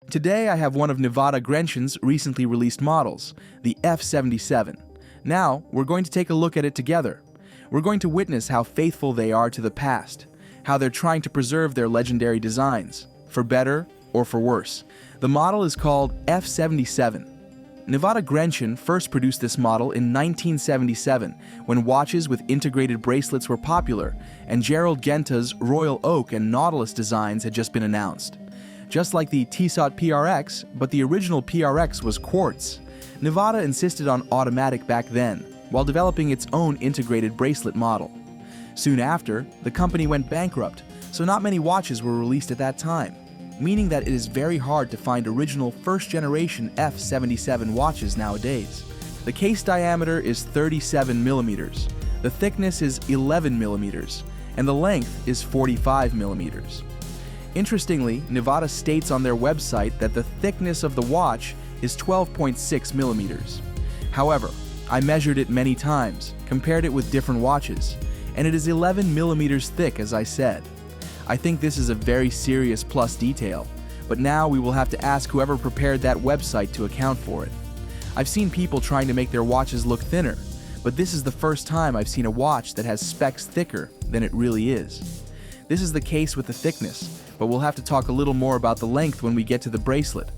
Today I have one of Nivada Grenchen's recently released models, the F77. Now, we're going to take a look at it together. We're going to witness how faithful they are to the past, how they're trying to preserve their legendary designs, for better or for worse. The model is called F77. Nivada Grenchen first produced this model in 1977 when watches with integrated bracelets were popular and Gerald Genta's Royal Oak and Nautilus designs had just been announced. Just like the Tissot PRX, but the original PRX was quartz. Nivada insisted on automatic back then, while developing its own integrated bracelet model. Soon after, the company went bankrupt, so not many watches were released at that time, meaning that it is very hard to find original first-generation F77 watches nowadays. The case diameter is 37 millimeters, the thickness is 11 millimeters, and the length is 45 millimeters. Interestingly, Nivada states on their website that the thickness of the watch is 12.6 millimeters. However, I measured it many times, compared it with different watches, and it is 11 millimeters thick, as I said. I think this is a very serious plus detail, but now we will have to ask whoever prepared that website to account for it. I've seen people trying to make their watches look thinner, but this is the first time I've seen a watch that has specs thicker than it really is. This is the case with the thickness, but we'll have to talk a little more about the length when we get to the bracelet.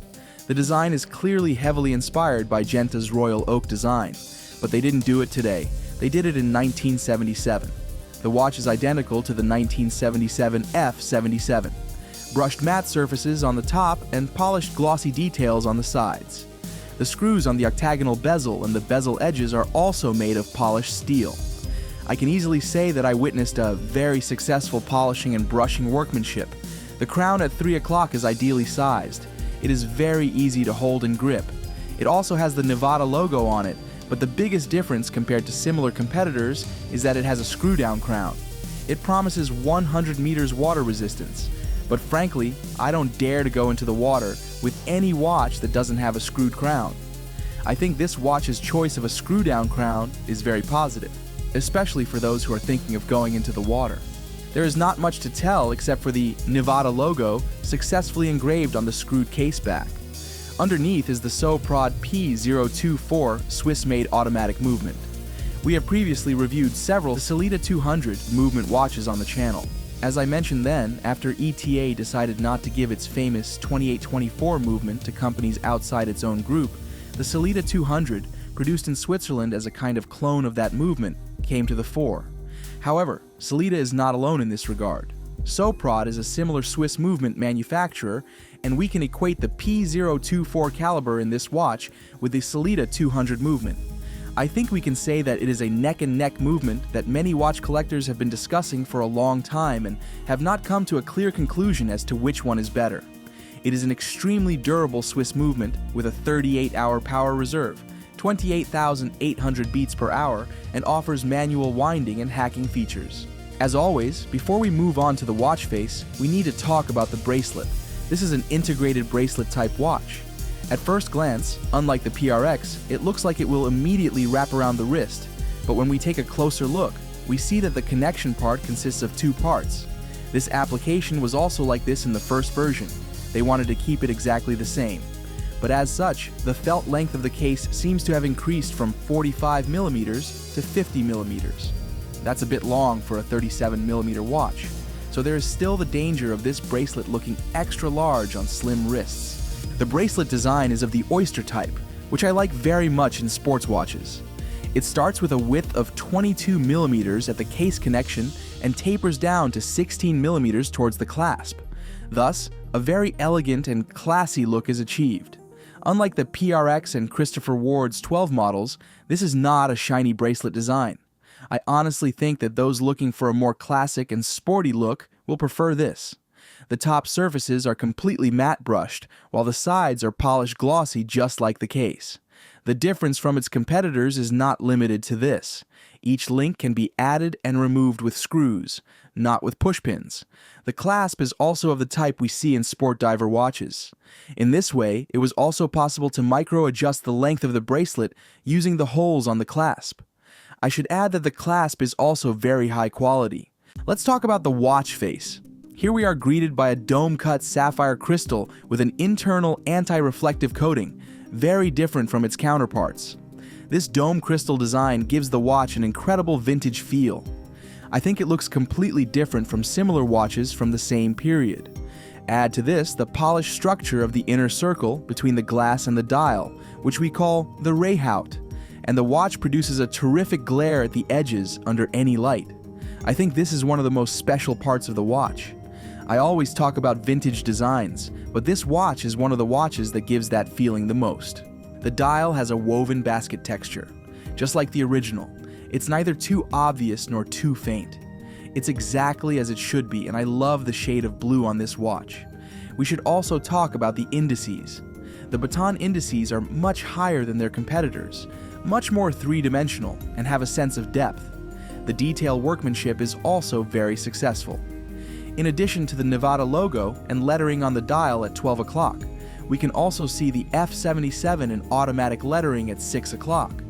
The design is clearly heavily inspired by Genta's Royal Oak design, but they didn't do it today. They did it in 1977. The watch is identical to the 1977 F77. Brushed matte surfaces on the top and polished glossy details on the sides. The screws on the octagonal bezel and the bezel edges are also made of polished steel. I can easily say that I witnessed a very successful polishing and brushing workmanship. The crown at 3 o'clock is ideally sized. It is very easy to hold and grip. It also has the Nivada logo on it, but the biggest difference compared to similar competitors is that it has a screw-down crown. It promises 100 meters water resistance, but frankly, I don't dare to go into the water with any watch that doesn't have a screwed crown. I think this watch's choice of a screw-down crown is very positive, especially for those who are thinking of going into the water. There is not much to tell except for the Nivada logo successfully engraved on the screwed case back. Underneath is the Soprod P024 Swiss-made automatic movement. We have previously reviewed several Sellita 200 movement watches on the channel. As I mentioned then, after ETA decided not to give its famous 2824 movement to companies outside its own group, the Sellita 200, produced in Switzerland as a kind of clone of that movement, came to the fore. However, Sellita is not alone in this regard. Soprod is a similar Swiss movement manufacturer, and we can equate the P024 caliber in this watch with the Sellita 200 movement. I think we can say that it is a neck-and-neck movement that many watch collectors have been discussing for a long time and have not come to a clear conclusion as to which one is better. It is an extremely durable Swiss movement with a 38-hour power reserve, 28,800 beats per hour, and offers manual winding and hacking features. As always, before we move on to the watch face, we need to talk about the bracelet. This is an integrated bracelet type watch. At first glance, unlike the PRX, it looks like it will immediately wrap around the wrist, but when we take a closer look, we see that the connection part consists of 2 parts. This application was also like this in the first version. They wanted to keep it exactly the same. But as such, the felt length of the case seems to have increased from 45 millimeters to 50 millimeters. That's a bit long for a 37 millimeter watch, so there is still the danger of this bracelet looking extra large on slim wrists. The bracelet design is of the oyster type, which I like very much in sports watches. It starts with a width of 22 millimeters at the case connection and tapers down to 16 millimeters towards the clasp. Thus, a very elegant and classy look is achieved. Unlike the PRX and Christopher Ward's 12 models, this is not a shiny bracelet design. I honestly think that those looking for a more classic and sporty look will prefer this. The top surfaces are completely matte brushed, while the sides are polished glossy just like the case. The difference from its competitors is not limited to this. Each link can be added and removed with screws, not with pushpins. The clasp is also of the type we see in sport diver watches. In this way, it was also possible to micro-adjust the length of the bracelet using the holes on the clasp. I should add that the clasp is also very high quality. Let's talk about the watch face. Here we are greeted by a dome-cut sapphire crystal with an internal anti-reflective coating, very different from its counterparts. This dome crystal design gives the watch an incredible vintage feel. I think it looks completely different from similar watches from the same period. Add to this the polished structure of the inner circle between the glass and the dial, which we call the Rayhout, and the watch produces a terrific glare at the edges under any light. I think this is one of the most special parts of the watch. I always talk about vintage designs, but this watch is one of the watches that gives that feeling the most. The dial has a woven basket texture. Just like the original, it's neither too obvious nor too faint. It's exactly as it should be, and I love the shade of blue on this watch. We should also talk about the indices. The baton indices are much higher than their competitors, much more three-dimensional, and have a sense of depth. The detail workmanship is also very successful. In addition to the Nivada logo and lettering on the dial at 12 o'clock, we can also see the F77 in automatic lettering at 6 o'clock.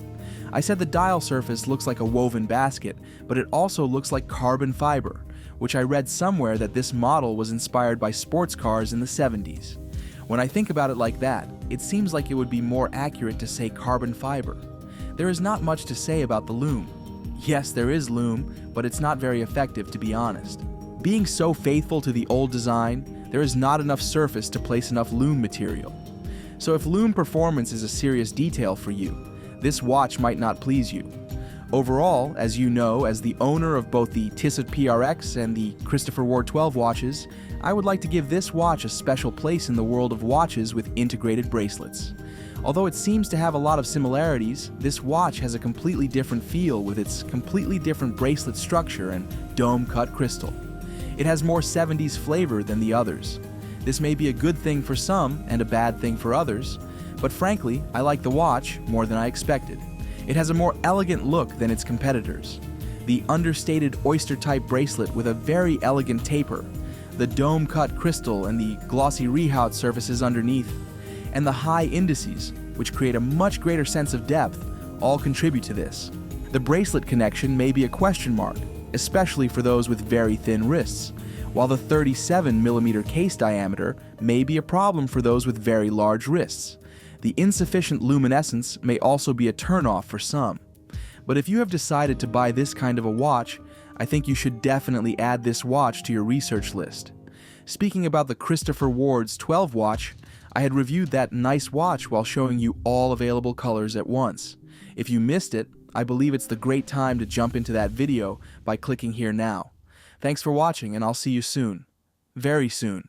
I said the dial surface looks like a woven basket, but it also looks like carbon fiber, which I read somewhere that this model was inspired by sports cars in the 70s. When I think about it like that, it seems like it would be more accurate to say carbon fiber. There is not much to say about the Lume. Yes, there is Lume, but it's not very effective, to be honest. Being so faithful to the old design, there is not enough surface to place enough Lume material. So if Lume performance is a serious detail for you, this watch might not please you. Overall, as you know, as the owner of both the Tissot PRX and the Christopher Ward 12 watches, I would like to give this watch a special place in the world of watches with integrated bracelets. Although it seems to have a lot of similarities, this watch has a completely different feel with its completely different bracelet structure and dome-cut crystal. It has more 70s flavor than the others. This may be a good thing for some and a bad thing for others, but frankly, I like the watch more than I expected. It has a more elegant look than its competitors. The understated oyster-type bracelet with a very elegant taper, the dome-cut crystal and the glossy Rayhout surfaces underneath, and the high indices, which create a much greater sense of depth, all contribute to this. The bracelet connection may be a question mark, especially for those with very thin wrists, while the 37mm case diameter may be a problem for those with very large wrists. The insufficient luminescence may also be a turnoff for some. But if you have decided to buy this kind of a watch, I think you should definitely add this watch to your research list. Speaking about the Christopher Ward's 12 watch, I had reviewed that nice watch while showing you all available colors at once. If you missed it, I believe it's the great time to jump into that video by clicking here now. Thanks for watching, and I'll see you soon. Very soon.